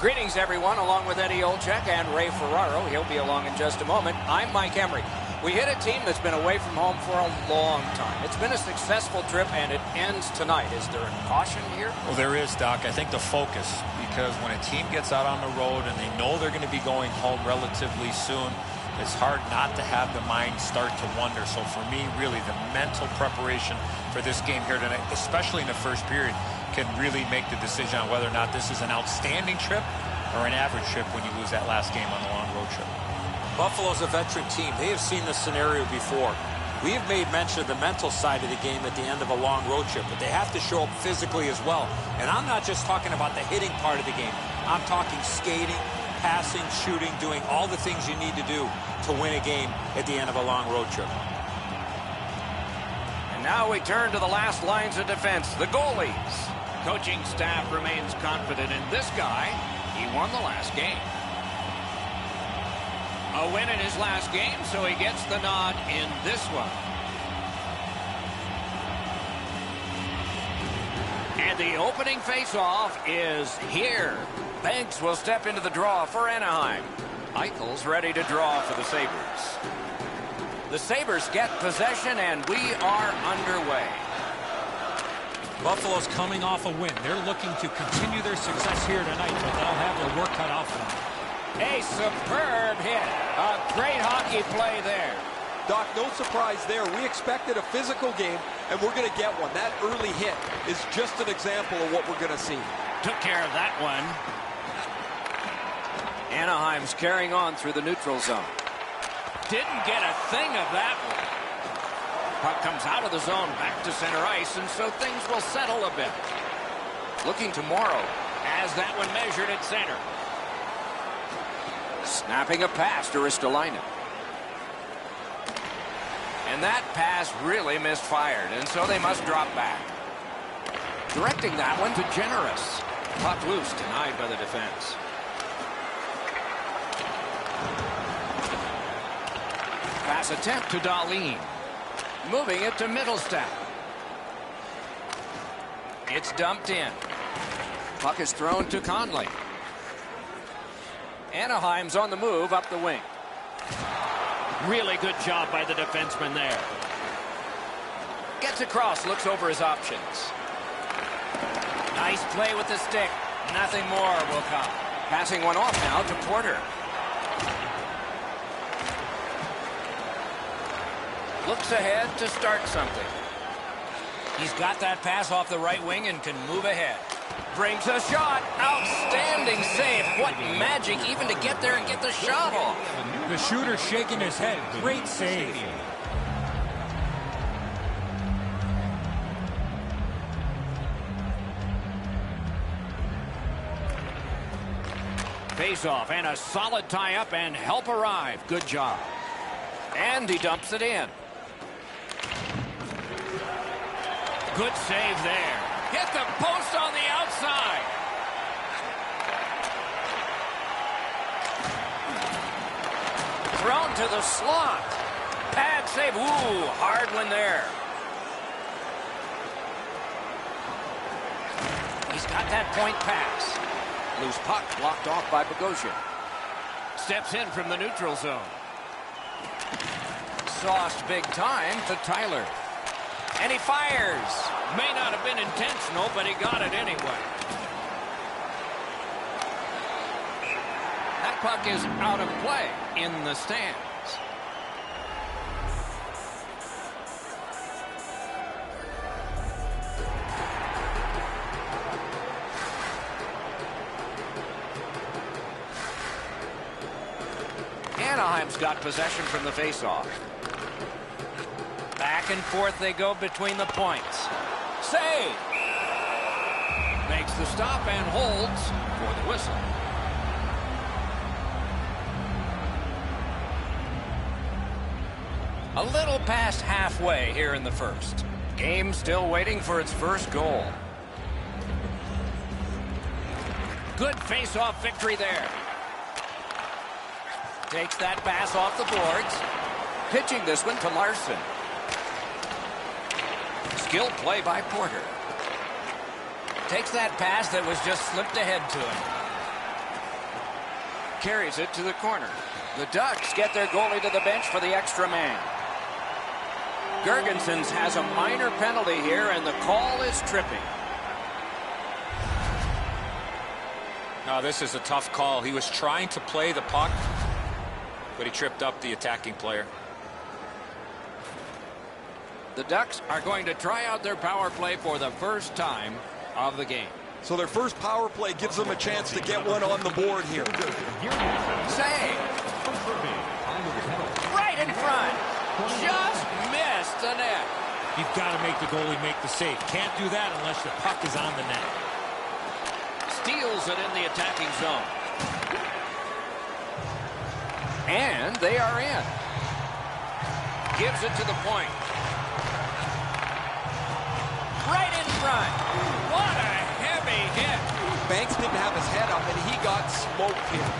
Greetings, everyone, along with Eddie Olczyk and Ray Ferraro. He'll be along in just a moment. I'm Mike Emery. We hit a team that's been away from home for a long time. It's been a successful trip, and it ends tonight. Is there a caution here? Well, there is, Doc. I think the focus, because when a team gets out on the road and they know they're going to be going home relatively soon, it's hard not to have the mind start to wonder. So for me, really, the mental preparation for this game here tonight, especially in the first period, can really make the decision on whether or not this is an outstanding trip or an average trip when you lose that last game on a long road trip. Buffalo's a veteran team. They have seen this scenario before. We have made mention of the mental side of the game at the end of a long road trip, but they have to show up physically as well. And I'm not just talking about the hitting part of the game. I'm talking skating, passing, shooting, doing all the things you need to do to win a game at the end of a long road trip. And now we turn to the last lines of defense, the goalies. Coaching staff remains confident in this guy. He won the last game. A win in his last game, so he gets the nod in this one. And the opening faceoff is here. Banks will step into the draw for Anaheim. Eichel's ready to draw for the Sabres. The Sabres get possession, and we are underway. Buffalo's coming off a win. They're looking to continue their success here tonight, but they'll have their work cut out for them. A superb hit. A great hockey play there. Doc, no surprise there. We expected a physical game, and we're going to get one. That early hit is just an example of what we're going to see. Took care of that one. Anaheim's carrying on through the neutral zone. Didn't get a thing of that one. Puck comes out of the zone back to center ice, and so things will settle a bit. Looking to Morrow as that one measured at center. Snapping a pass to Ristolainen. And that pass really misfired, and so they must drop back. Directing that one to Generous. Puck loose, denied by the defense. Pass attempt to Dahlin. Moving it to Middlestat. It's dumped in. Puck is thrown to Conley. Anaheim's on the move up the wing. Really good job by the defenseman there. Gets across, looks over his options. Nice play with the stick. Nothing more will come. Passing one off now to Porter. Looks ahead to start something. He's got that pass off the right wing and can move ahead. Brings a shot. Outstanding save. What magic even to get there and get the shot off. The shooter shaking his head. Great save. Face-off and a solid tie-up and help arrive. Good job. And he dumps it in. Good save there. Hit the post on the outside. Thrown to the slot. Pad save. Ooh, hard one there. He's got that point pass. Loose puck blocked off by Bogosian. Steps in from the neutral zone. Sauced big time to Tyler. And he fires. May not have been intentional, but he got it anyway. That puck is out of play in the stands. Anaheim's got possession from the faceoff. Back and forth they go between the points. Save! Makes the stop and holds for the whistle. A little past halfway here in the first. Game still waiting for its first goal. Good face-off victory there. Takes that pass off the boards. Pitching this one to Larson. Skilled play by Porter. Takes that pass that was just slipped ahead to him. carries it to the corner. The Ducks get their goalie to the bench for the extra man. Gergensons has a minor penalty here, and the call is tripping. Now, this is a tough call. He was trying to play the puck, but he tripped up the attacking player. The Ducks are going to try out their power play for the first time of the game. So their first power play gives them a chance to get one on the board here. Save. Right in front. Just missed the net. You've got to make the goalie make the save. Can't do that unless the puck is on the net. Steals it in the attacking zone. And they are in. Gives it to the point. Right in front. What a heavy hit. Banks didn't have his head up, and he got smoked here.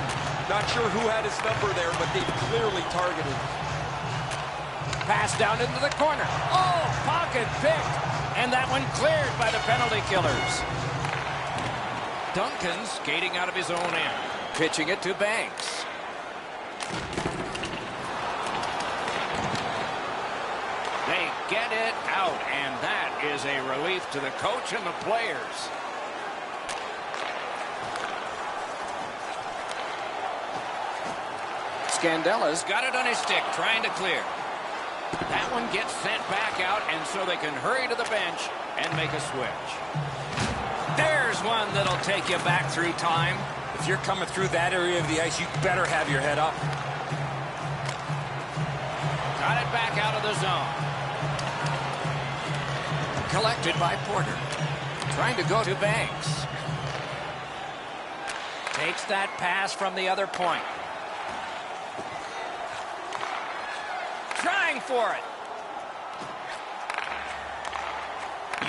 Not sure who had his number there, but they clearly targeted. Pass down into the corner. Oh, pocket picked. And that one cleared by the penalty killers. Duncan skating out of his own end. Pitching it to Banks. They get it out, and that is a relief to the coach and the players. Scandella's got it on his stick, trying to clear. That one gets sent back out, and so they can hurry to the bench and make a switch. There's one that'll take you back through time. If you're coming through that area of the ice, you better have your head up. Got it back out of the zone. Collected by Porter. Trying to go to Banks. Takes that pass from the other point. Trying for it.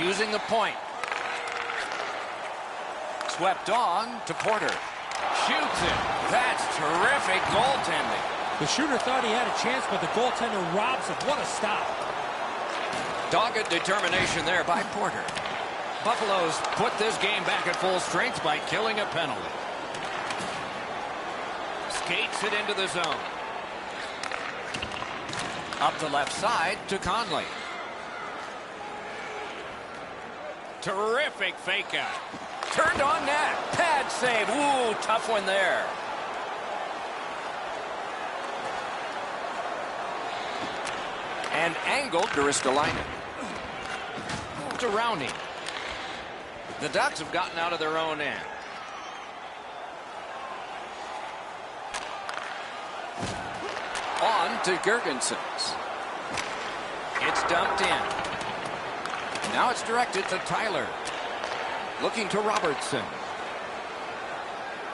Using the point. Swept on to Porter. Shoots it. That's terrific goaltending. The shooter thought he had a chance, but the goaltender robs him. What a stop. Dogged determination there by Porter. Buffalo's put this game back at full strength by killing a penalty. Skates it into the zone. Up the left side to Conley. Terrific fake out. Turned on net. Pad save. Ooh, tough one there. And angled to Ristolainen. To Rowney. The Ducks have gotten out of their own end. On to Gergensons. It's dumped in. Now it's directed to Tyler. Looking to Robertson.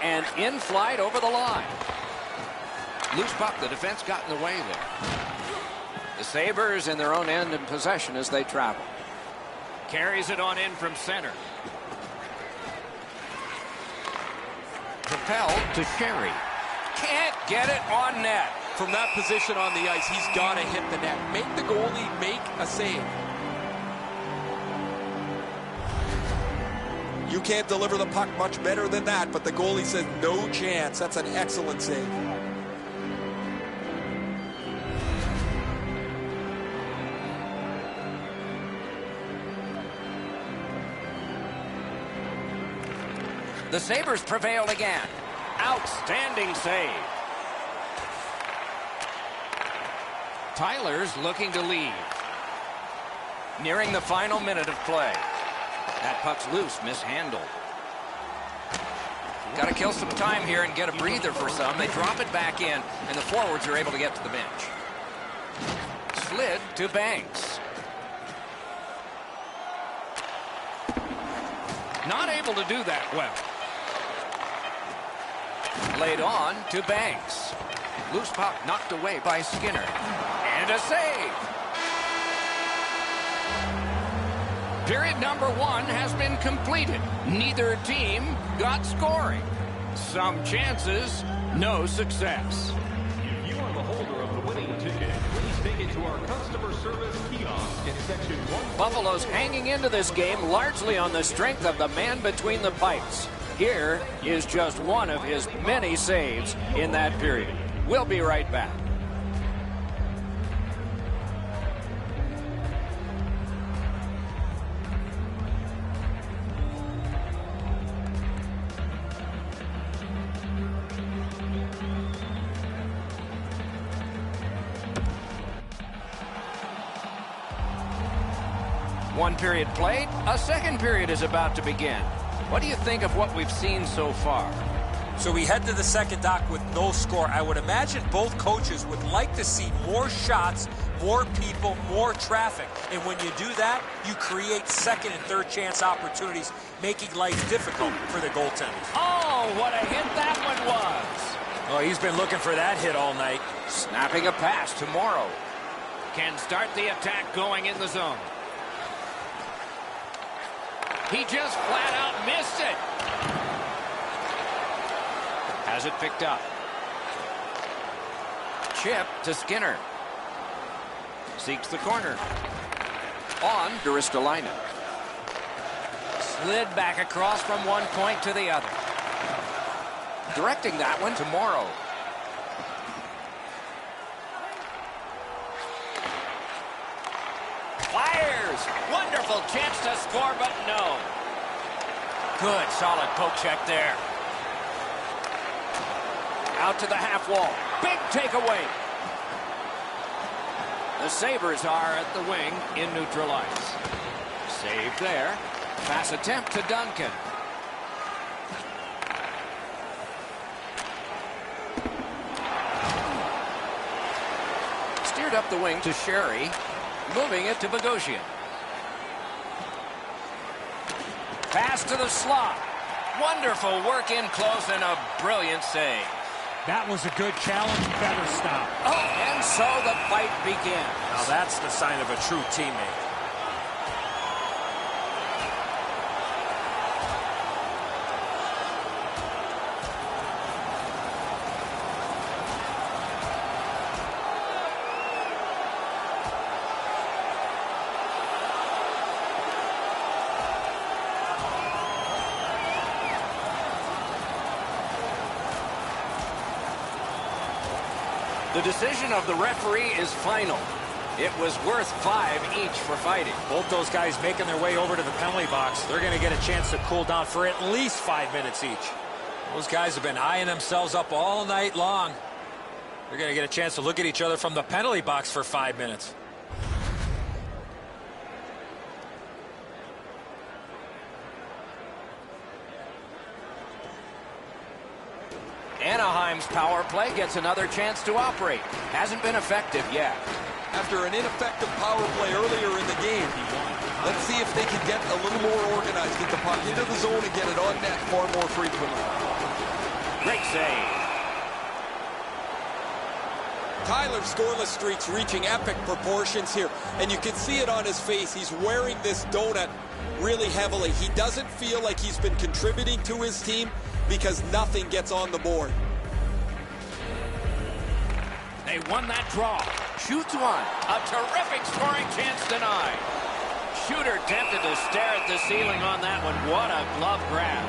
And in flight over the line. Loose puck. The defense got in the way there. The Sabres in their own end in possession as they travel. Carries it on in from center. Propelled to Sherry. Can't get it on net. From that position on the ice, he's got to hit the net. Make the goalie make a save. You can't deliver the puck much better than that, but the goalie says no chance. That's an excellent save. The Sabres prevail again. Outstanding save. Tyler's looking to leave. Nearing the final minute of play. That puck's loose, mishandled. Got to kill some time here and get a breather for some. They drop it back in, and the forwards are able to get to the bench. Slid to Banks. Not able to do that well. Laid on to Banks. Loose puck knocked away by Skinner. And a save. Period number 1 has been completed. Neither team got scoring. Some chances, no success. If you are the holder of the winning ticket, please take it to our customer service kiosk in section 1. Buffalo's hanging into this game largely on the strength of the man between the pipes. Here is just one of his many saves in that period. We'll be right back. One period played, a second period is about to begin. What do you think of what we've seen so far? So we head to the second dock with no score. I would imagine both coaches would like to see more shots, more people, more traffic. And when you do that, you create second and third chance opportunities, making life difficult for the goaltenders. Oh, what a hit that one was. Oh, he's been looking for that hit all night. Snapping a pass to Morrow. Can start the attack going in the zone. He just flat out missed it. Has it picked up. Chip to Skinner. Seeks the corner. On to Ristolainen. Slid back across from one point to the other. Directing that one to Morrow. Fires! Wonderful chance to score, but no. Good, solid poke check there. Out to the half wall. Big takeaway. The Sabres are at the wing in neutral ice. Save there. Pass attempt to Duncan. Steered up the wing to Sherry. Moving it to Bogosian. Pass to the slot. Wonderful work in close and a brilliant save. That was a good challenge, better stop. Oh, and so the fight begins. Now that's the sign of a true teammate. The decision of the referee is final. It was worth 5 each for fighting. Both those guys making their way over to the penalty box. They're going to get a chance to cool down for at least 5 minutes each. Those guys have been eyeing themselves up all night long. They're going to get a chance to look at each other from the penalty box for 5 minutes. Anaheim's power play gets another chance to operate. Hasn't been effective yet. After an ineffective power play earlier in the game, let's see if they can get a little more organized, get the puck into the zone and get it on net far more frequently. Great save. Tyler's scoreless streak's reaching epic proportions here, and you can see it on his face. He's wearing this donut really heavily. He doesn't feel like he's been contributing to his team because nothing gets on the board. They won that draw. Shoots one. A terrific scoring chance denied. Shooter tempted to stare at the ceiling on that one. What a glove grab.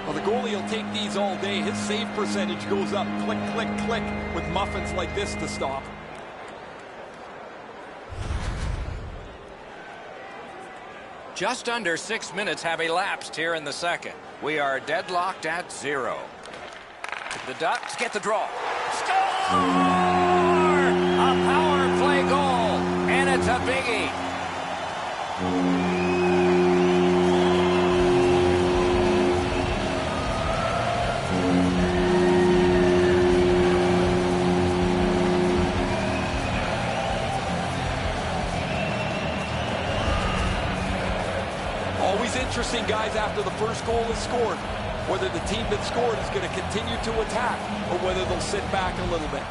Well, the goalie will take these all day. His save percentage goes up. Click, click, click with muffins like this to stop. Just under 6 minutes have elapsed here in the second. We are deadlocked at 0. The Ducks get the draw. Score! A power play goal, and it's a biggie. Always interesting, guys, after the first goal is scored, whether the team that scored is going to continue to attack or whether they'll sit back a little bit.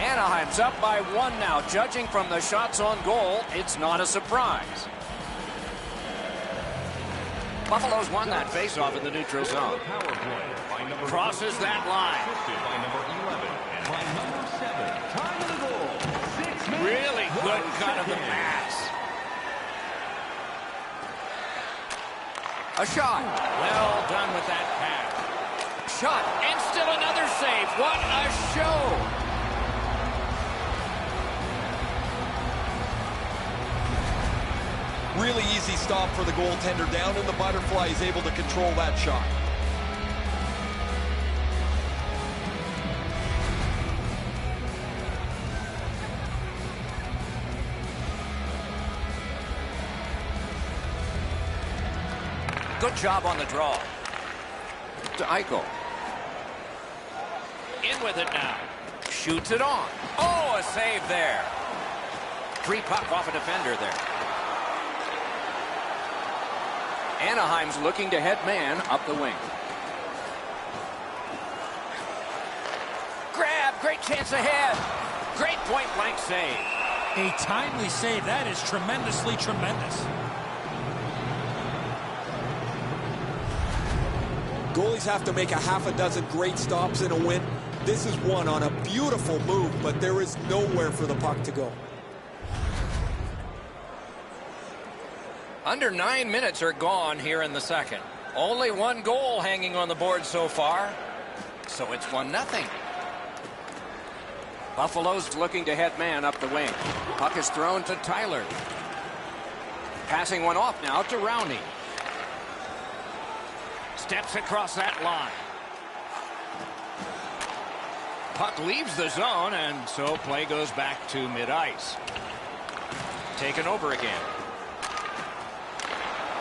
Anaheim's up by 1 now. Judging from the shots on goal, it's not a surprise. Buffalo's won that faceoff in the neutral zone. Crosses that line. By number 11 and by number 7. Time of the goal. Really good cut of the pass. A shot. Well done with that pass. Shot. And still another save. What a show. Really easy stop for the goaltender. Down in the butterfly, he's able to control that shot. Good job on the draw. To Eichel. In with it now. Shoots it on. Oh, a save there. Free puck off a defender there. Anaheim's looking to head man up the wing. Grab. Great chance ahead. Great point-blank save. A timely save. That is tremendously tremendous. Goalies have to make a half a dozen great stops in a win. This is one on a beautiful move, but there is nowhere for the puck to go. Under 9 minutes are gone here in the second. Only one goal hanging on the board so far. So it's 1-0. Buffalo's looking to head man up the wing. Puck is thrown to Tyler. Passing one off now to Rowney. Steps across that line. Puck leaves the zone, and so play goes back to mid-ice. Taken over again.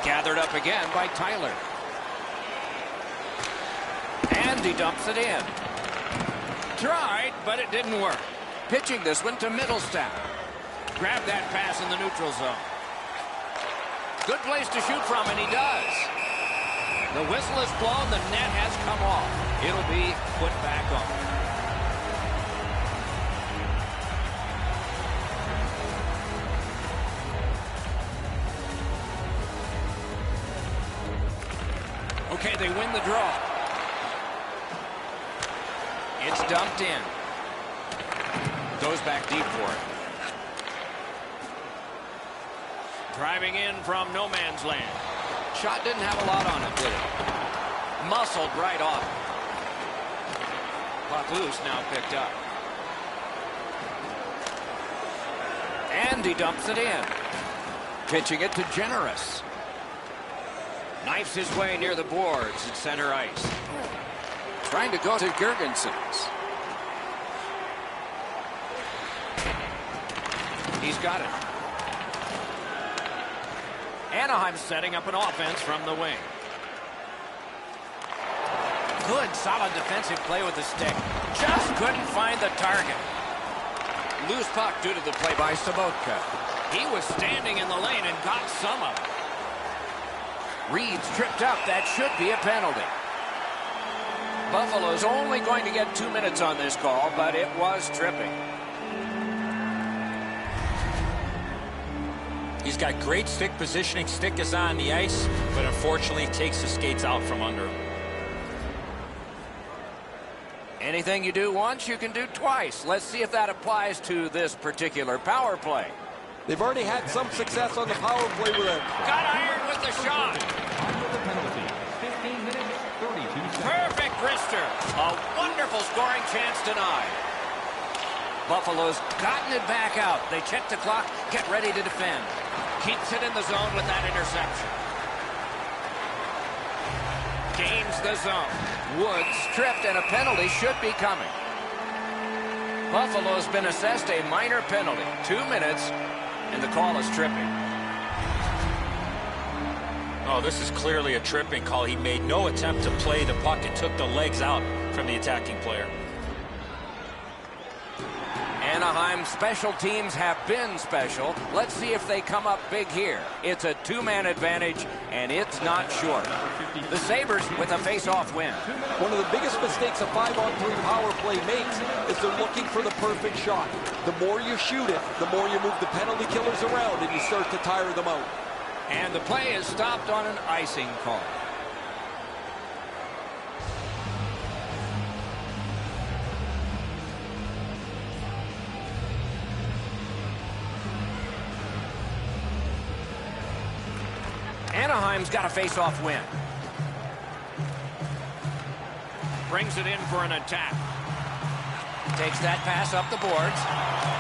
Gathered up again by Tyler. And he dumps it in. Tried, but it didn't work. Pitching this one to Middlestat. Grab that pass in the neutral zone. Good place to shoot from, and he does. The whistle is blown. The net has come off. It'll be put back on. Okay, they win the draw. It's dumped in. Goes back deep for it. Driving in from no man's land. Shot didn't have a lot on it, did it? Muscled right off. Puck loose, now picked up. And he dumps it in. Pitching it to Generous. Knifes his way near the boards at center ice. Trying to go to Girgensons. He's got it. Anaheim setting up an offense from the wing. Good, solid defensive play with the stick. Just couldn't find the target. Loose puck due to the play by Sabotka. He was standing in the lane and got some of it. Reed's tripped up. That should be a penalty. Buffalo's only going to get 2 minutes on this call, but it was tripping. He's got great stick positioning. Stick is on the ice, but unfortunately takes the skates out from under him. Anything you do once, you can do twice. Let's see if that applies to this particular power play. They've already had some success on the power play with it. Got iron with the shot. Under the penalty. 15 minutes, 32 seconds. Perfect wrister. A wonderful scoring chance denied. Buffalo's gotten it back out. They check the clock, get ready to defend. Keeps it in the zone with that interception. Gains the zone. Woods tripped, and a penalty should be coming. Buffalo's been assessed a minor penalty. 2 minutes, and the call is tripping. Oh, this is clearly a tripping call. He made no attempt to play the puck and took the legs out from the attacking player. Anaheim special teams have been special. Let's see if they come up big here. It's a two-man advantage, and it's not short. The Sabres with a face-off win. One of the biggest mistakes a 5-on-3 power play makes is they're looking for the perfect shot. The more you shoot it, the more you move the penalty killers around, and you start to tire them out. And the play is stopped on an icing call. Anaheim's got a face-off win. Brings it in for an attack. Takes that pass up the boards.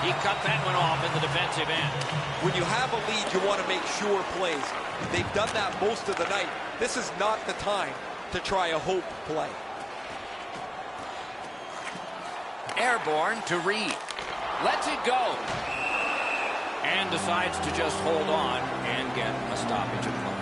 He cut that one off in the defensive end. When you have a lead, you want to make sure plays. They've done that most of the night. This is not the time to try a hope play. Airborne to Reed. Lets it go. And decides to just hold on and get a stoppage of play.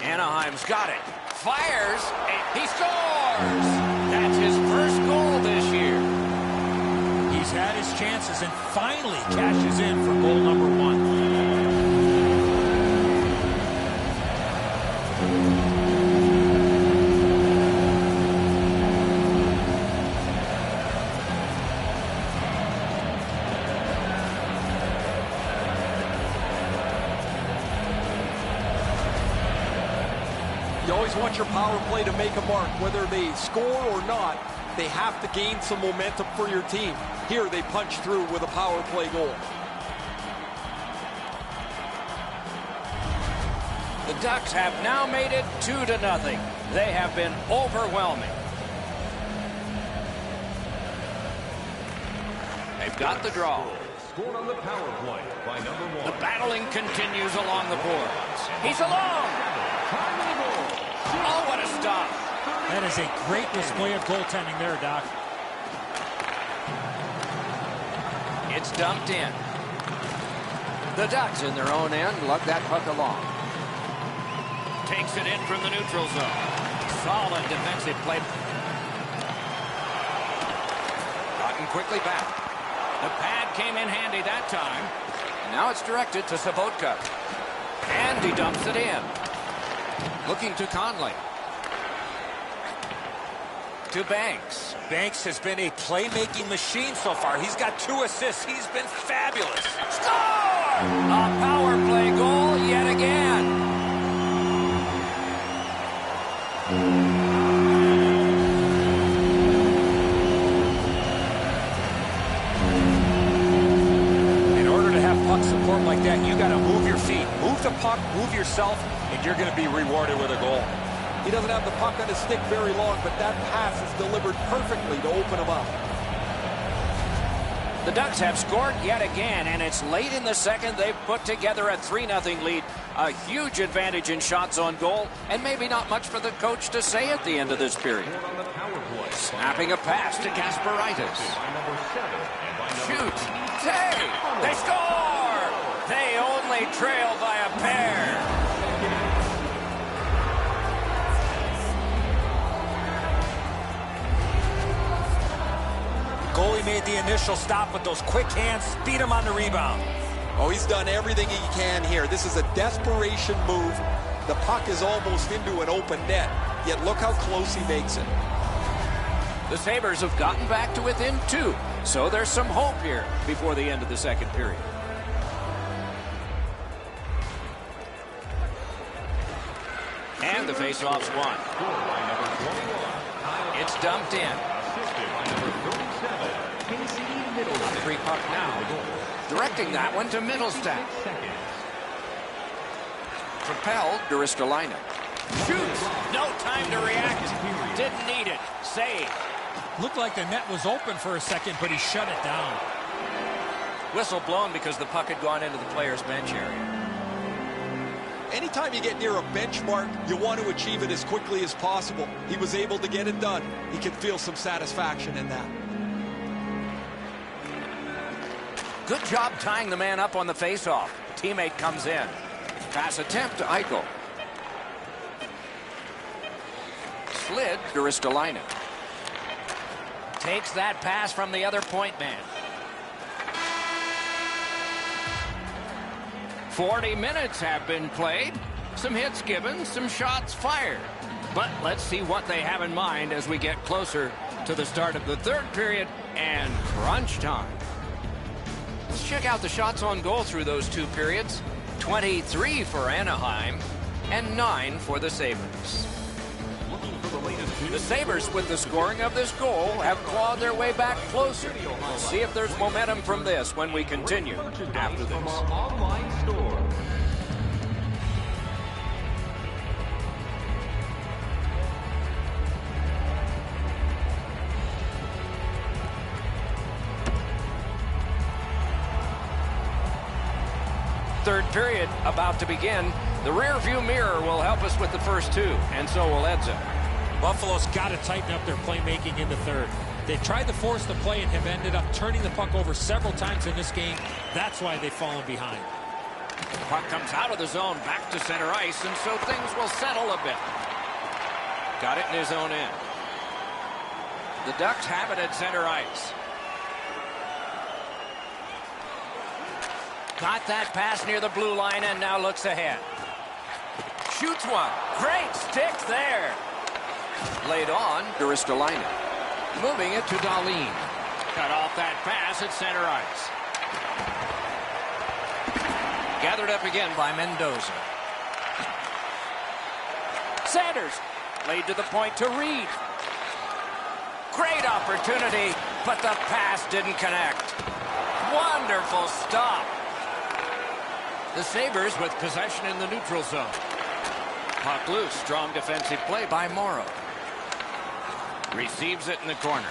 Anaheim's got it. Fires. And he scores. That's his first goal this year. He's had his chances and finally cashes in for goal number 1. You always want your power play to make a mark. Whether they score or not, they have to gain some momentum for your team. Here they punch through with a power play goal. The Ducks have now made it 2-0. They have been overwhelming. They've got the draw. Scored on the power play by number 1. The battling continues along the boards. He's alone. Oh, what a stop. That is a great display of goaltending there, Doc. It's dumped in. The Ducks in their own end lug that puck along. Takes it in from the neutral zone. Solid defensive play. Gotten quickly back. The pad came in handy that time. Now it's directed to Sabotka. And he dumps it in. Looking to Conley. To Banks. Banks has been a playmaking machine so far. He's got 2 assists. He's been fabulous. Score! A power play goal yet again. In order to have puck support like that, you got to move your feet. Move the puck, move yourself, and you're going to be rewarded with a goal. He doesn't have the puck on his stick very long, but that pass is delivered perfectly to open him up. The Ducks have scored yet again, and it's late in the second. They've put together a 3-0 lead. A huge advantage in shots on goal, and maybe not much for the coach to say at the end of this period. Snapping a pass to Gasparitis. Shoots. Save. They score! They only trail by a pair. Goalie made the initial stop with those quick hands, beat him on the rebound. Oh, he's done everything he can here. This is a desperation move. The puck is almost into an open net, yet look how close he makes it. The Sabres have gotten back to within 2, so there's some hope here before the end of the second period. And the faceoff's won. It's dumped in. A free puck now. Directing that one to Middlestat. Propelled to Ristolainen. Shoots. No time to react. Didn't need it. Save. Looked like the net was open for a second, but he shut it down. Whistle blown because the puck had gone into the player's bench area. Anytime you get near a benchmark, you want to achieve it as quickly as possible. He was able to get it done. He can feel some satisfaction in that. Good job tying the man up on the faceoff. Teammate comes in. Pass attempt to Eichel. Slid to Ristolainen. Takes that pass from the other point man. 40 minutes have been played. Some hits given, some shots fired. But let's see what they have in mind as we get closer to the start of the third period and crunch time. Let's check out the shots on goal through those 2 periods. 23 for Anaheim and 9 for the Sabres. looking for the latest news. The Sabres, with the scoring of this goal, have clawed their way back closer. We'll see if there's momentum from this when we continue after From this. our online store. Third period about to begin. The rear view mirror will help us with the first two, and so will Edza. Buffalo's got to tighten up their playmaking in the third. They've tried to force the play and have ended up turning the puck over several times in this game. That's why they've fallen behind. Puck comes out of the zone back to center ice, and so things will settle a bit. Got it in his own end. The Ducks have it at center ice. Got that pass near the blue line and now looks ahead. Shoots one. Great stick there. Laid on to Ristolainen. Moving it to Dahlin. Cut off that pass at center ice. Gathered up again by Mendoza. Sanders. Laid to the point to Reed. Great opportunity, but the pass didn't connect. Wonderful stop. The Sabres with possession in the neutral zone. Puck loose. Strong defensive play by Morrow. Receives it in the corner.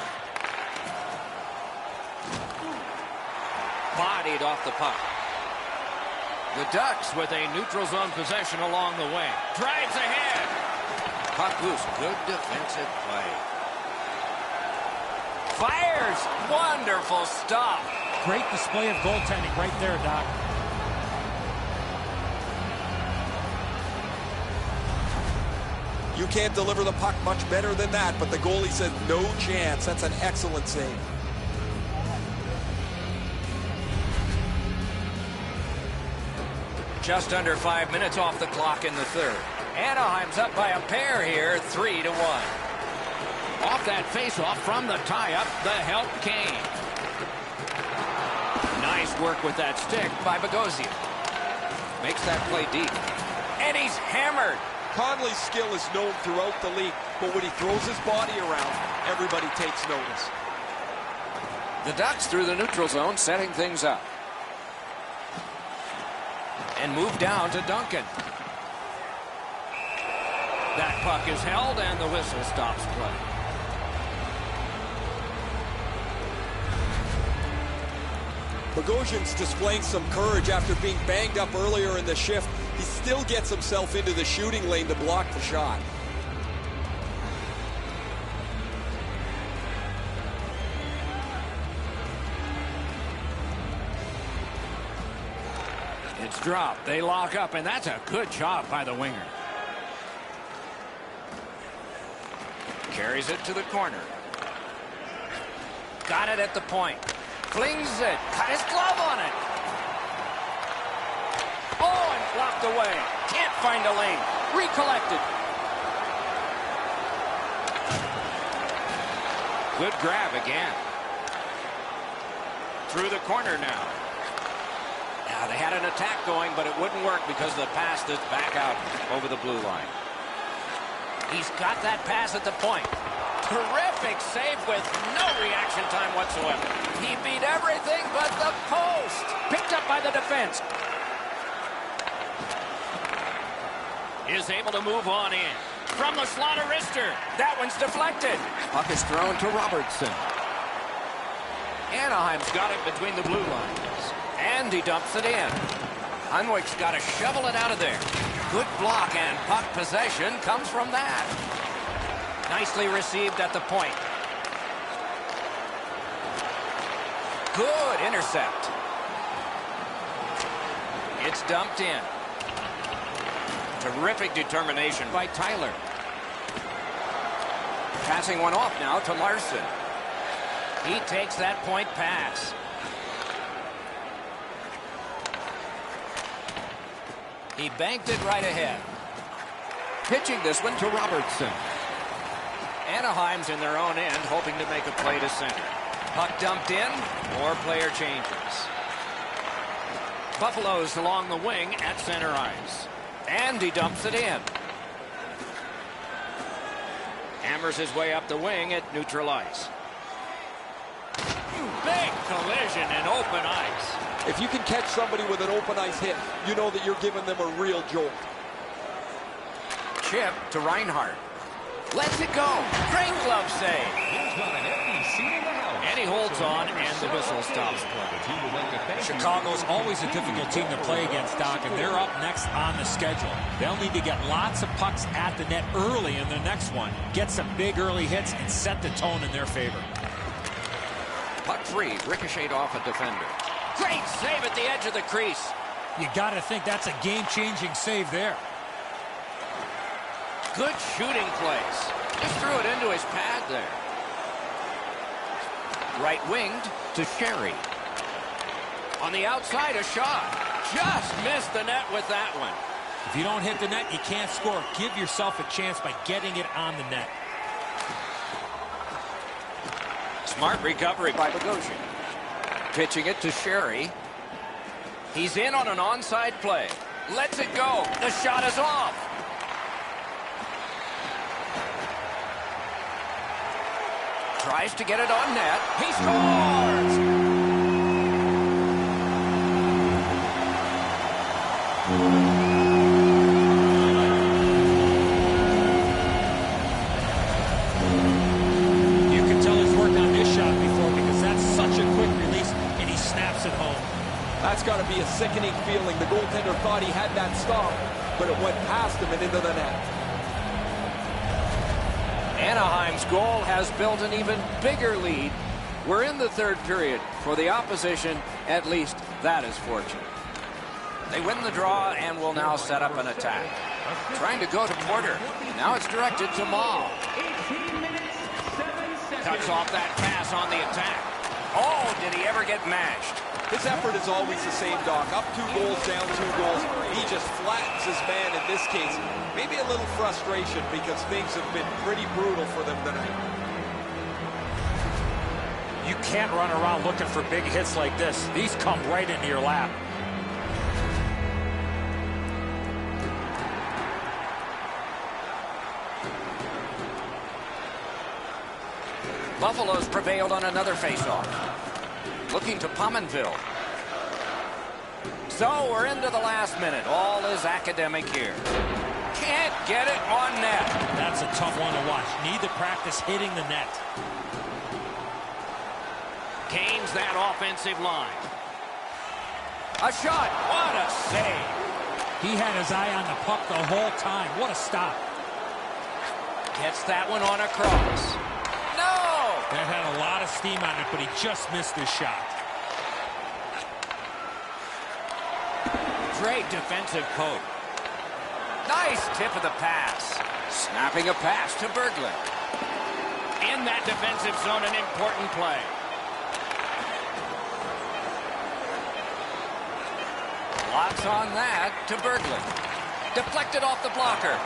Bodied off the puck. The Ducks with a neutral zone possession along the wing. Drives ahead. Puck loose. Good defensive play. Fires. Wonderful stop. Great display of goaltending right there, Doc. You can't deliver the puck much better than that, but the goalie said no chance. That's an excellent save. Just under 5 minutes off the clock in the third. Anaheim's up by a pair here, 3-1. Off that faceoff from the tie-up, the help came. Nice work with that stick by Bogosian. Makes that play deep. And he's hammered. Conley's skill is known throughout the league, but when he throws his body around, everybody takes notice. The Ducks through the neutral zone, setting things up. And move down to Duncan. That puck is held, and the whistle stops play. Bogosian's displaying some courage after being banged up earlier in the shift. He still gets himself into the shooting lane to block the shot. It's dropped. They lock up, and that's a good job by the winger. Carries it to the corner. Got it at the point. Flings it. Got his glove on it. Oh, and blocked away. Can't find a lane. Recollected. Good grab again. Through the corner now. Now they had an attack going, but it wouldn't work because the pass is back out over the blue line. He's got that pass at the point. Terrific save with no reaction time whatsoever. He beat everything but the post. Picked up by the defense. Is able to move on in. From the slot of wrister. That one's deflected. Puck is thrown to Robertson. Anaheim's got it between the blue lines. And he dumps it in. Hunwick's got to shovel it out of there. Good block, and puck possession comes from that. Nicely received at the point. Good intercept. It's dumped in. Terrific determination by Tyler. Passing one off now to Larson. He takes that point pass. He banked it right ahead. Pitching this one to Robertson. Anaheim's in their own end, hoping to make a play to center. Puck dumped in, more player changes. Buffalo's along the wing at center ice. And he dumps it in. Hammers his way up the wing at neutral ice. Big collision in open ice. If you can catch somebody with an open ice hit, you know that you're giving them a real jolt. Chip to Reinhart. Lets it go. Great glove save. He's got an empty seat in the house. And he holds on, and the whistle stops play. The team would like to thank you. Chicago's always a difficult team to play against, Doc, and they're up next on the schedule. They'll need to get lots of pucks at the net early in their next one, get some big early hits, and set the tone in their favor. Puck free, ricocheted off a defender. Great save at the edge of the crease. You got to think that's a game-changing save there. Good shooting place. Just threw it into his pad there. Right winged to Sherry. On the outside, a shot. Just missed the net with that one. If you don't hit the net, you can't score. Give yourself a chance by getting it on the net. Smart recovery by Bogosian. Pitching it to Sherry. He's in on an onside play. Lets it go. The shot is off. Tries to get it on net. He scores! You can tell he's worked on this shot before because that's such a quick release, and he snaps it home. That's got to be a sickening feeling. The goaltender thought he had that stop, but it went past him and into the net. Anaheim's goal has built an even bigger lead. We're in the third period. For the opposition, at least that is fortunate. They win the draw and will now set up an attack. Trying to go to Porter. Now it's directed to Maul. 18 minutes, 7 seconds. Cuts off that pass on the attack. Oh, did he ever get mashed? His effort is always the same, Doc. Up 2 goals, down 2 goals. He just flattens his man in this case. Maybe a little frustration because things have been pretty brutal for them tonight. You can't run around looking for big hits like this. These come right into your lap. Buffalo's prevailed on another faceoff. Looking to Pominville. So we're into the last minute. All is academic here. Can't get it on net. That's a tough one to watch. Need to practice hitting the net. Gains that offensive line. A shot. What a save. He had his eye on the puck the whole time. What a stop. Gets that one on a cross. No! That had a lot of steam on it, but he just missed his shot. Great defensive code. Nice tip of the pass. Snapping a pass to Berglund. In that defensive zone, an important play. Blocks on that to Berglund. Deflected off the blocker.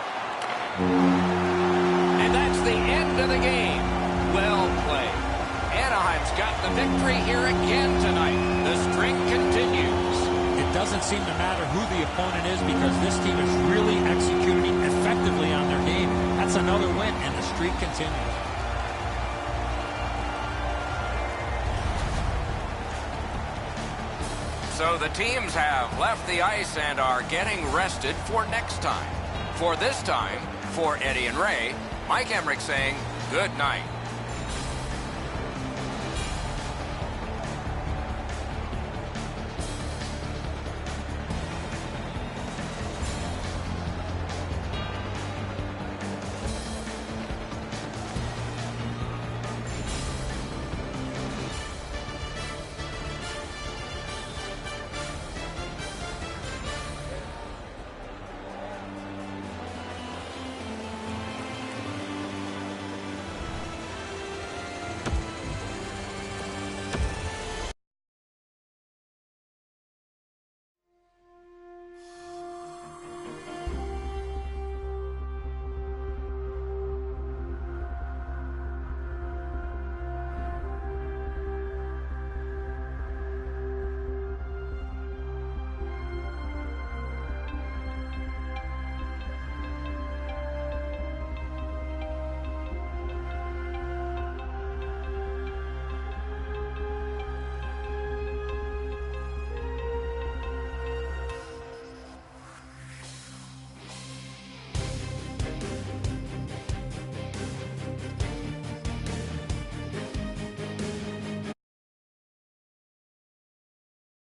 And that's the end of the game. Well played. Anaheim's got the victory here again tonight. The streak continues. It doesn't seem to matter who the opponent is because this team is really executing effectively on their game. That's another win, and the streak continues. So the teams have left the ice and are getting rested for next time. For this time, for Eddie and Ray, Mike Emmerich saying good night.